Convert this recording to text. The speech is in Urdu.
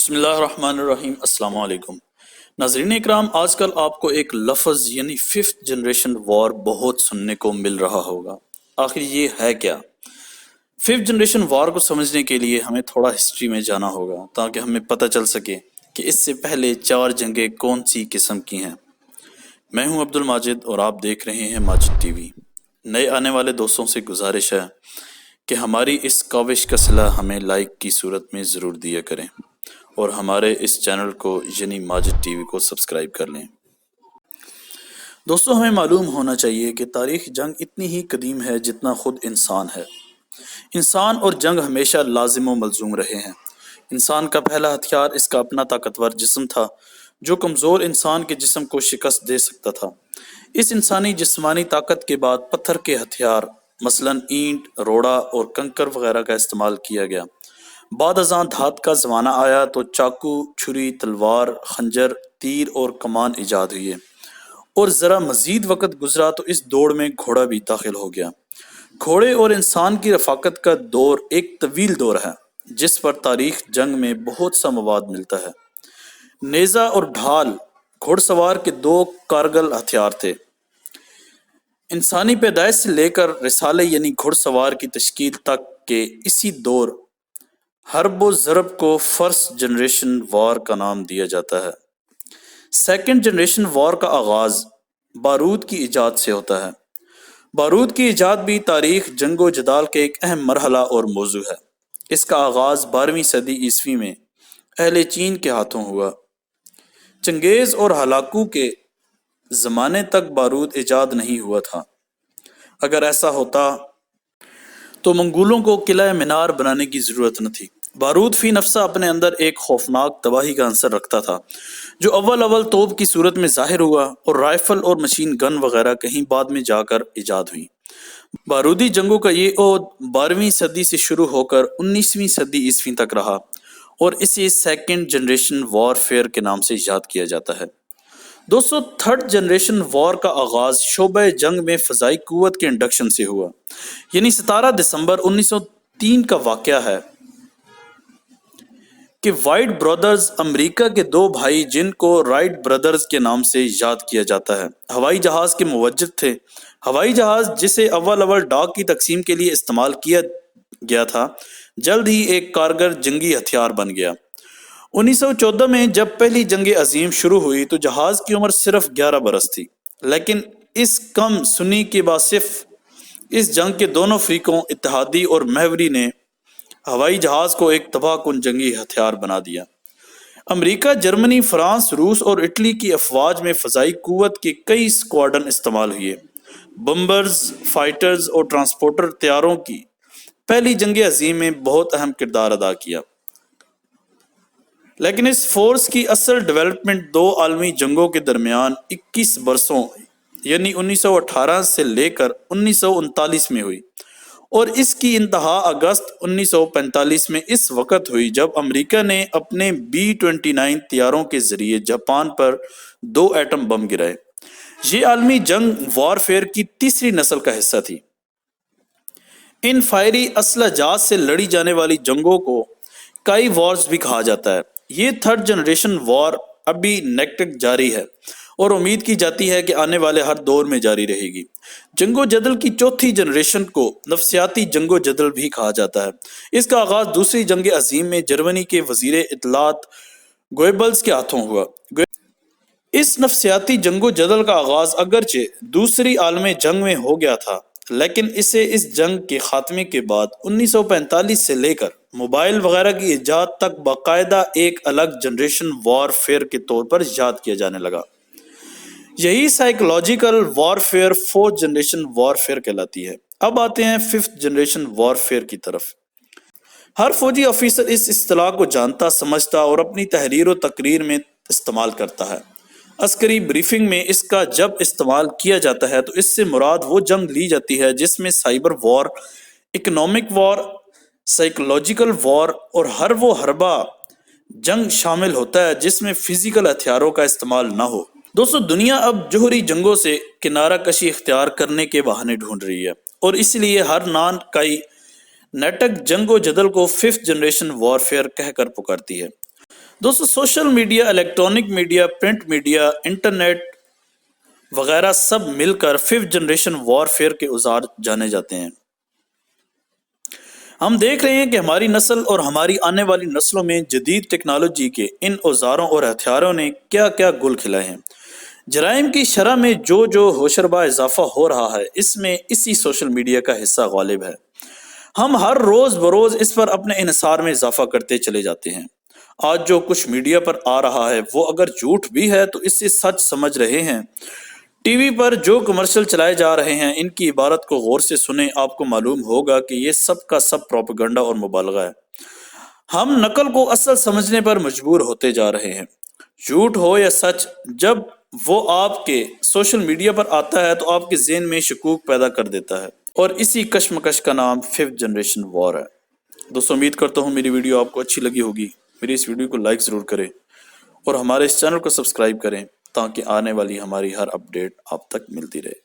بسم اللہ الرحمن الرحیم۔ السلام علیکم ناظرین اکرام، آج کل آپ کو ایک لفظ یعنی ففتھ جنریشن وار بہت سننے کو مل رہا ہوگا۔ آخر یہ ہے کیا؟ ففتھ جنریشن وار کو سمجھنے کے لیے ہمیں تھوڑا ہسٹری میں جانا ہوگا تاکہ ہمیں پتہ چل سکے کہ اس سے پہلے 4 جنگیں کون سی قسم کی ہیں۔ میں ہوں عبد الماجد اور آپ دیکھ رہے ہیں ماجد ٹی وی۔ نئے آنے والے دوستوں سے گزارش ہے کہ ہماری اس کاوش کا صلہ ہمیں لائک کی صورت میں ضرور دیا کریں اور ہمارے اس چینل کو یعنی ماجد ٹی وی کو سبسکرائب کر لیں۔ دوستو، ہمیں معلوم ہونا چاہیے کہ تاریخ جنگ اتنی ہی قدیم ہے جتنا خود انسان ہے۔ انسان اور جنگ ہمیشہ لازم و ملزوم رہے ہیں۔ انسان کا پہلا ہتھیار اس کا اپنا طاقتور جسم تھا جو کمزور انسان کے جسم کو شکست دے سکتا تھا۔ اس انسانی جسمانی طاقت کے بعد پتھر کے ہتھیار مثلاً اینٹ، روڑا اور کنکر وغیرہ کا استعمال کیا گیا۔ بعد ازاں دھات کا زمانہ آیا تو چاقو، چھری، تلوار، خنجر، تیر اور کمان ایجاد ہوئے، اور ذرا مزید وقت گزرا تو اس دوڑ میں گھوڑا بھی داخل ہو گیا۔ گھوڑے اور انسان کی رفاقت کا دور ایک طویل دور ہے جس پر تاریخ جنگ میں بہت سا مواد ملتا ہے۔ نیزہ اور ڈھال گھوڑ سوار کے 2 کارگل ہتھیار تھے۔ انسانی پیدائش سے لے کر رسالے یعنی گھڑ سوار کی تشکیل تک کے اسی دور حرب و ضرب کو فرسٹ جنریشن وار کا نام دیا جاتا ہے۔ سیکنڈ جنریشن وار کا آغاز بارود کی ایجاد سے ہوتا ہے۔ بارود کی ایجاد بھی تاریخ جنگ و جدال کے ایک اہم مرحلہ اور موضوع ہے۔ اس کا آغاز 12ویں صدی عیسوی میں اہل چین کے ہاتھوں ہوا۔ چنگیز اور ہلاکو کے زمانے تک بارود ایجاد نہیں ہوا تھا۔ اگر ایسا ہوتا تو منگولوں کو قلعہ مینار بنانے کی ضرورت نہ تھی۔ بارود فی نفسہ اپنے اندر ایک خوفناک تباہی کا عنصر رکھتا تھا جو اول توپ کی صورت میں ظاہر ہوا، اور رائفل اور مشین گن وغیرہ کہیں بعد میں جا کر ایجاد ہوئی۔ بارودی جنگوں کا یہ عہد 12ویں صدی سے شروع ہو کر 19ویں صدی عیسوی تک رہا، اور اسے سیکنڈ جنریشن وار فیئر کے نام سے یاد کیا جاتا ہے۔ دوستو، تھرڈ جنریشن وار کا آغاز شعبہ جنگ میں فضائی قوت کے انڈکشن سے ہوا، یعنی 17 دسمبر 1903 کا واقعہ ہے کہ رائٹ برادرز، امریکہ کے 2 بھائی جن کو رائٹ برادرز کے نام سے یاد کیا جاتا ہے، ہوائی جہاز کے موجد تھے۔ ہوائی جہاز جسے اول ڈاک کی تقسیم کے لیے استعمال کیا گیا تھا، جلد ہی ایک کارگر جنگی ہتھیار بن گیا۔ 1914 میں جب پہلی جنگ عظیم شروع ہوئی تو جہاز کی عمر صرف 11 برس تھی، لیکن اس کم سنی کے باعث اس جنگ کے دونوں فریقوں اتحادی اور محوری نے ہوائی جہاز کو ایک تباہ کن جنگی ہتھیار بنا دیا۔ امریکہ، جرمنی، فرانس، روس اور اٹلی کی افواج میں فضائی قوت کے کئی اسکواڈرن استعمال ہوئے۔ بمبرز، فائٹرز اور ٹرانسپورٹر طیاروں کی پہلی جنگ عظیم میں بہت اہم کردار ادا کیا، لیکن اس فورس کی اصل ڈیولپمنٹ 2 عالمی جنگوں کے درمیان 21 برسوں یعنی 1918 سے لے کر 1939 میں ہوئی، اور اس کی انتہا اگست 1945 میں اس وقت ہوئی جب امریکہ نے اپنے B-29 طیاروں کے ذریعے جاپان پر 2 ایٹم بم گرائے۔ یہ عالمی جنگ وار فیئر کی تیسری نسل کا حصہ تھی۔ ان فائری اسلحہ جات سے لڑی جانے والی جنگوں کو کائی وارز بھی کہا جاتا ہے۔ یہ تھرڈ جنریشن وار ابھی نیکٹک جاری ہے اور امید کی جاتی ہے کہ آنے والے ہر دور میں جاری رہے گی۔ جنگ و جدل کی چوتھی جنریشن کو نفسیاتی جنگ و جدل بھی کہا جاتا ہے۔ اس کا آغاز دوسری جنگ عظیم میں جرمنی کے وزیر اطلاعات گوئبلز کے ہاتھوں ہوا۔ اس نفسیاتی جنگ و جدل کا آغاز اگرچہ دوسری عالمی جنگ میں ہو گیا تھا، لیکن اسے اس جنگ کے خاتمے کے بعد 1945 سے لے کر موبائل وغیرہ کی ایجاد تک باقاعدہ ایک الگ جنریشن وار فیئر کے طور پر یاد کیا جانے لگا۔ یہی سائیکولوجیکل وار فیئر 4th جنریشن وار فیئر کہلاتی ہے۔ اب آتے ہیں 5th جنریشن وار فیئر کی طرف۔ ہر فوجی آفیسر اس اصطلاح کو جانتا، سمجھتا اور اپنی تحریر و تقریر میں استعمال کرتا ہے۔ عسکری بریفنگ میں اس کا جب استعمال کیا جاتا ہے تو اس سے مراد وہ جنگ لی جاتی ہے جس میں سائبر وار، اکنامک وار، سائیکولوجیکل وار اور ہر وہ حربہ جنگ شامل ہوتا ہے جس میں فزیکل ہتھیاروں کا استعمال نہ ہو۔ دوستو، دنیا اب جوہری جنگوں سے کنارہ کشی اختیار کرنے کے بہانے ڈھونڈ رہی ہے، اور اس لیے ہر نان کئی نیٹک جنگ و جدل کو 5th جنریشن وار فیئر کہہ کر پکارتی ہے۔ دوستو social media, electronic media, print media, internet وغیرہ سب مل کر ففتھ جنریشن وار فیئر کے اوزار جانے جاتے ہیں۔ ہم دیکھ رہے ہیں کہ ہماری نسل اور ہماری آنے والی نسلوں میں جدید ٹیکنالوجی کے ان اوزاروں اور ہتھیاروں نے کیا کیا گل کھلائے ہیں۔ جرائم کی شرح میں جو ہوشربا اضافہ ہو رہا ہے، اس میں اسی سوشل میڈیا کا حصہ غالب ہے۔ ہم ہر روز بروز اس پر اپنے انحصار میں اضافہ کرتے چلے جاتے ہیں۔ آج جو کچھ میڈیا پر آ رہا ہے وہ اگر جھوٹ بھی ہے تو اسے سچ سمجھ رہے ہیں۔ ٹی وی پر جو کمرشل چلائے جا رہے ہیں، ان کی عبارت کو غور سے سنیں، آپ کو معلوم ہوگا کہ یہ سب کا سب پروپیگنڈا اور مبالغہ ہے۔ ہم نقل کو اصل سمجھنے پر مجبور ہوتے جا رہے ہیں۔ جھوٹ ہو یا سچ، جب وہ آپ کے سوشل میڈیا پر آتا ہے تو آپ کے ذہن میں شکوک پیدا کر دیتا ہے، اور اسی کشمکش کا نام ففتھ جنریشن وار ہے۔ دوستو امید کرتا ہوں میری ویڈیو آپ کو اچھی لگی ہوگی۔ میری اس ویڈیو کو لائک ضرور کریں اور ہمارے اس چینل کو سبسکرائب کریں تاکہ آنے والی ہماری ہر اپڈیٹ آپ تک ملتی رہے۔